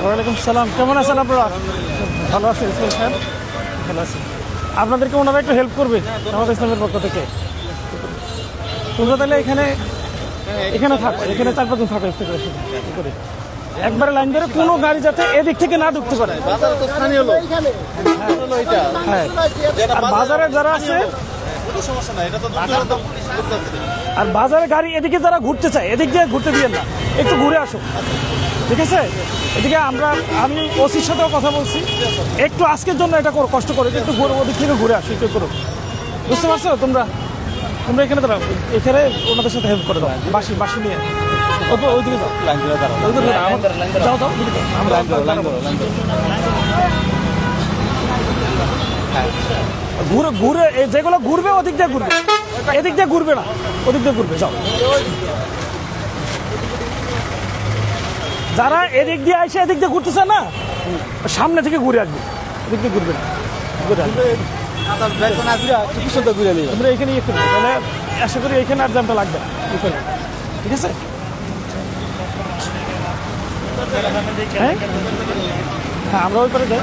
ওয়ালাইকুম সালাম। কেমন আছেন আপনারা? ভালো আছেন ইসমাইল সাহেব? ভালো আছেন। আপনাদেরকে ওনারা একটু হেল্প করবে আমাদের ইসলামের পক্ষ থেকে। তোমরা তাহলে এখানে থাকো, এখানে 4-5 জন থাকো করে একবারে লাইন ধরে কোনো গাড়ি যাতে এদিক থেকে না ঢুকতে পারে। হ্যাঁ, আর বাজারে যারা আছে আর বাজারে গাড়ি এদিকে যারা ঘুরতে চায় এদিক দিয়ে ঘুরতে দিয়েন না, একটু ঘুরে আসো, ঠিক আছে? এদিকে আমি ওসির সাথেও কথা বলছি, একটু আজকের জন্য এটা কষ্ট করে একটু ওদিক থেকে ঘুরে আসো, একটু করো। বুঝতে পারছো? তোমরা এখানে দাঁড়াও, এখানে ওনাদের সাথে হেল্প করে দাও। বাসি নিয়ে ওইদিকে যাও, যাও যাও, ঘুরে যেগুলো ঘুরবে ওদিক দিয়ে ঘুরবে, এদিক দিয়ে ঘুরবে না, ওদিক দিয়ে ঘুরবে। যাও, যারা এদিক দিয়ে আসে এদিক দিয়ে ঘুরতেছে না, সামনে থেকে ঘুরে আসবে, এদিক দিয়ে ঘুরবে না, ঘুরে আসবে। আমরা এখানে ইয়ে করবো, তাহলে আশা করি এখানে আর জ্যামটা লাগবে না, ঠিক আছে? হ্যাঁ, আমরা ওই পারে যাই।